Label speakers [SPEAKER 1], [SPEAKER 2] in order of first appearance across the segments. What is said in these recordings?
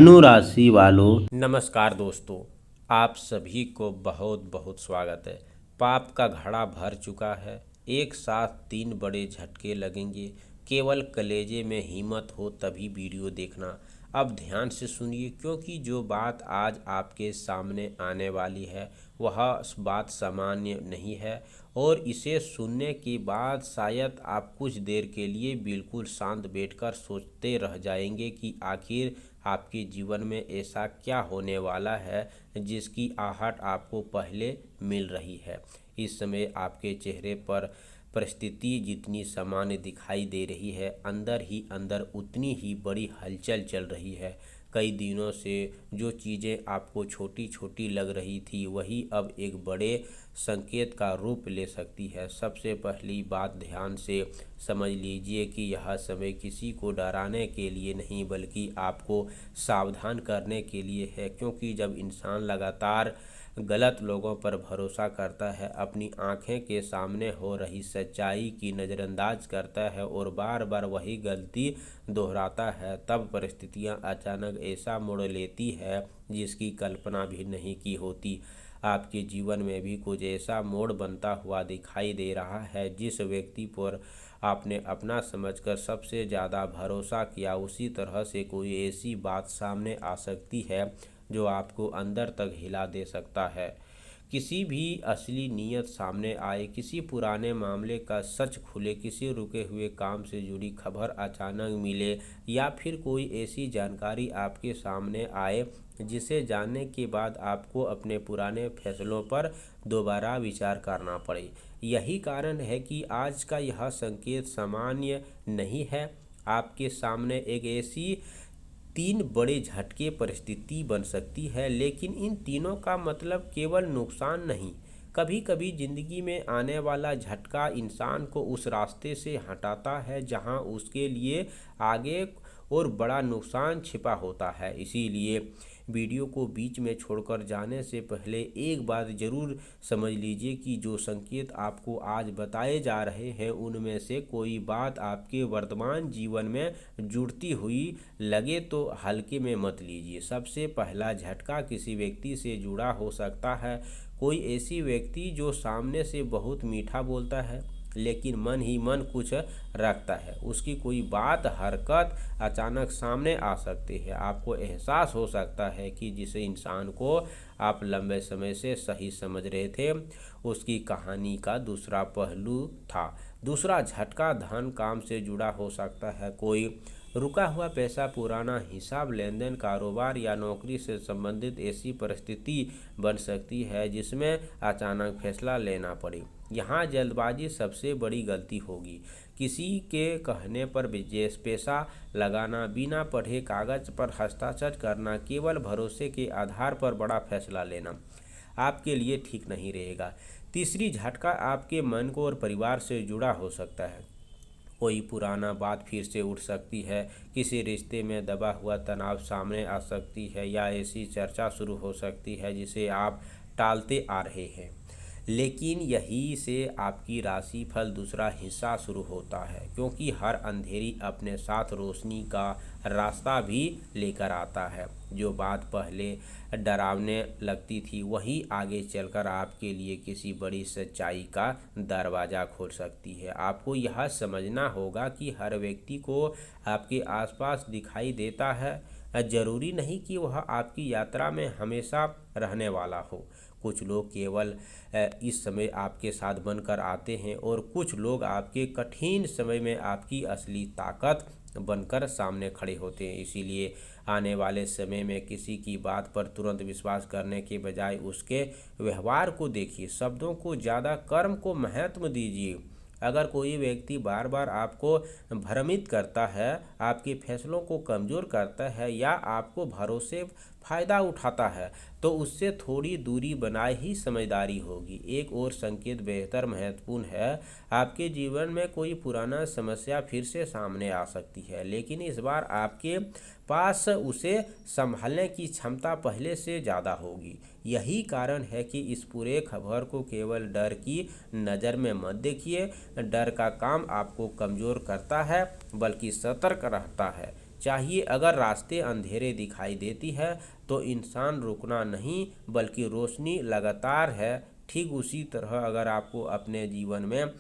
[SPEAKER 1] धनु राशि वालों,
[SPEAKER 2] नमस्कार दोस्तों, आप सभी को बहुत बहुत स्वागत है। पाप का घड़ा भर चुका है। एक साथ 3 बड़े झटके लगेंगे। केवल कलेजे में हिम्मत हो तभी वीडियो देखना। अब ध्यान से सुनिए, क्योंकि जो बात आज आपके सामने आने वाली है वह बात सामान्य नहीं है और इसे सुनने के बाद शायद आप कुछ देर के लिए बिल्कुल शांत बैठकर सोचते रह जाएंगे कि आखिर आपके जीवन में ऐसा क्या होने वाला है जिसकी आहट आपको पहले मिल रही है। इस समय आपके चेहरे पर परिस्थिति जितनी सामान्य दिखाई दे रही है, अंदर ही अंदर उतनी ही बड़ी हलचल चल रही है। कई दिनों से जो चीज़ें आपको छोटी छोटी लग रही थी वही अब एक बड़े संकेत का रूप ले सकती है। सबसे पहली बात ध्यान से समझ लीजिए कि यह समय किसी को डराने के लिए नहीं बल्कि आपको सावधान करने के लिए है, क्योंकि जब इंसान लगातार गलत लोगों पर भरोसा करता है, अपनी आंखें के सामने हो रही सच्चाई की नज़रअंदाज करता है और बार बार वही गलती दोहराता है, तब परिस्थितियां अचानक ऐसा मोड़ लेती है जिसकी कल्पना भी नहीं की होती। आपके जीवन में भी कुछ ऐसा मोड़ बनता हुआ दिखाई दे रहा है। जिस व्यक्ति पर आपने अपना समझकर सबसे ज़्यादा भरोसा किया, उसी तरह से कोई ऐसी बात सामने आ सकती है जो आपको अंदर तक हिला दे सकता है। किसी भी असली नीयत सामने आए, किसी पुराने मामले का सच खुले, किसी रुके हुए काम से जुड़ी खबर अचानक मिले या फिर कोई ऐसी जानकारी आपके सामने आए जिसे जानने के बाद आपको अपने पुराने फैसलों पर दोबारा विचार करना पड़े। यही कारण है कि आज का यह संकेत सामान्य नहीं है। आपके सामने एक ऐसी 3 बड़े झटके परिस्थिति बन सकती है, लेकिन इन तीनों का मतलब केवल नुकसान नहीं। कभी कभी जिंदगी में आने वाला झटका इंसान को उस रास्ते से हटाता है जहां उसके लिए आगे और बड़ा नुकसान छिपा होता है। इसीलिए वीडियो को बीच में छोड़कर जाने से पहले एक बात ज़रूर समझ लीजिए कि जो संकेत आपको आज बताए जा रहे हैं उनमें से कोई बात आपके वर्तमान जीवन में जुड़ती हुई लगे तो हल्के में मत लीजिए। सबसे पहला झटका किसी व्यक्ति से जुड़ा हो सकता है। कोई ऐसी व्यक्ति जो सामने से बहुत मीठा बोलता है लेकिन मन ही मन कुछ रखता है। उसकी कोई बात हरकत अचानक सामने आ सकती है। आपको एहसास हो सकता है कि जिस इंसान को आप लंबे समय से सही समझ रहे थे उसकी कहानी का दूसरा पहलू था। दूसरा झटका धन काम से जुड़ा हो सकता है। कोई रुका हुआ पैसा, पुराना हिसाब, लेन देन, कारोबार या नौकरी से संबंधित ऐसी परिस्थिति बन सकती है जिसमें अचानक फैसला लेना पड़े। यहाँ जल्दबाजी सबसे बड़ी गलती होगी। किसी के कहने पर विशेष पैसा लगाना, बिना पढ़े कागज पर हस्ताक्षर करना, केवल भरोसे के आधार पर बड़ा फैसला लेना आपके लिए ठीक नहीं रहेगा। तीसरी झटका आपके मन को और परिवार से जुड़ा हो सकता है। कोई पुराना बात फिर से उठ सकती है, किसी रिश्ते में दबा हुआ तनाव सामने आ सकती है या ऐसी चर्चा शुरू हो सकती है जिसे आप टालते आ रहे हैं। लेकिन यही से आपकी राशि फल दूसरा हिस्सा शुरू होता है, क्योंकि हर अंधेरी अपने साथ रोशनी का रास्ता भी लेकर आता है। जो बात पहले डरावने लगती थी वही आगे चलकर आपके लिए किसी बड़ी सच्चाई का दरवाज़ा खोल सकती है। आपको यह समझना होगा कि हर व्यक्ति को आपके आसपास दिखाई देता है, जरूरी नहीं कि वह आपकी यात्रा में हमेशा रहने वाला हो। कुछ लोग केवल इस समय आपके साथ बनकर आते हैं और कुछ लोग आपके कठिन समय में आपकी असली ताकत बनकर सामने खड़े होते हैं। इसीलिए आने वाले समय में किसी की बात पर तुरंत विश्वास करने के बजाय उसके व्यवहार को देखिए, शब्दों को ज़्यादा कर्म को महत्व दीजिए। अगर कोई व्यक्ति बार बार आपको भ्रमित करता है, आपके फैसलों को कमज़ोर करता है या आपको भरोसे फ़ायदा उठाता है तो उससे थोड़ी दूरी बनाए ही समझदारी होगी। एक और संकेत बेहतर महत्वपूर्ण है। आपके जीवन में कोई पुराना समस्या फिर से सामने आ सकती है, लेकिन इस बार आपके पास उसे संभालने की क्षमता पहले से ज़्यादा होगी। यही कारण है कि इस पूरे खबर को केवल डर की नज़र में मत देखिए। डर का काम आपको कमज़ोर करता है बल्कि सतर्क रहता है। चाहिए। अगर रास्ते अंधेरे दिखाई देती है तो इंसान रुकना नहीं बल्कि रोशनी लगातार है। ठीक उसी तरह अगर आपको अपने जीवन में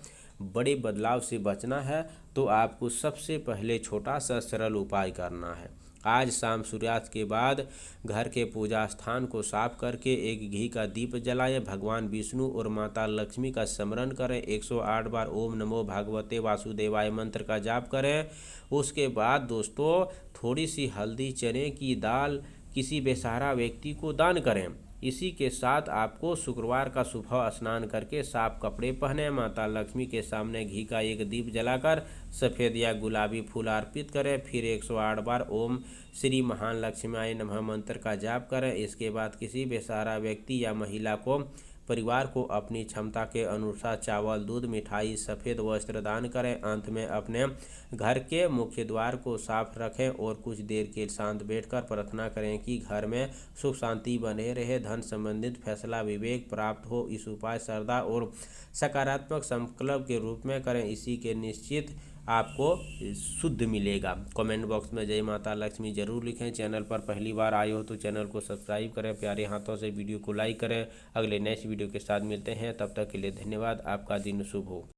[SPEAKER 2] बड़े बदलाव से बचना है तो आपको सबसे पहले छोटा सा सरल उपाय करना है। आज शाम सूर्यास्त के बाद घर के पूजा स्थान को साफ करके एक घी का दीप जलाएं। भगवान विष्णु और माता लक्ष्मी का स्मरण करें। 108 बार ओम नमो भगवते वासुदेवाय मंत्र का जाप करें। उसके बाद दोस्तों थोड़ी सी हल्दी, चने की दाल किसी बेसहारा व्यक्ति को दान करें। इसी के साथ आपको शुक्रवार का सुबह स्नान करके साफ कपड़े पहने, माता लक्ष्मी के सामने घी का एक दीप जलाकर सफ़ेद या गुलाबी फूल अर्पित करें। फिर 108 बार ओम श्री महान लक्ष्मीआय नमः मंत्र का जाप करें। इसके बाद किसी बेसहारा व्यक्ति या महिला को परिवार को अपनी क्षमता के अनुसार चावल, दूध, मिठाई, सफ़ेद वस्त्र दान करें। अंत में अपने घर के मुख्य द्वार को साफ रखें और कुछ देर के शांत बैठकर प्रार्थना करें कि घर में सुख शांति बने रहे, धन संबंधित फैसला विवेक प्राप्त हो। इस उपाय श्रद्धा और सकारात्मक संकल्प के रूप में करें। इसी के निश्चित आपको शुद्ध मिलेगा। कमेंट बॉक्स में जय माता लक्ष्मी जरूर लिखें। चैनल पर पहली बार आए हो तो चैनल को सब्सक्राइब करें। प्यारे हाथों से वीडियो को लाइक करें। अगले नेक्स्ट वीडियो के साथ मिलते हैं, तब तक के लिए धन्यवाद। आपका दिन शुभ हो।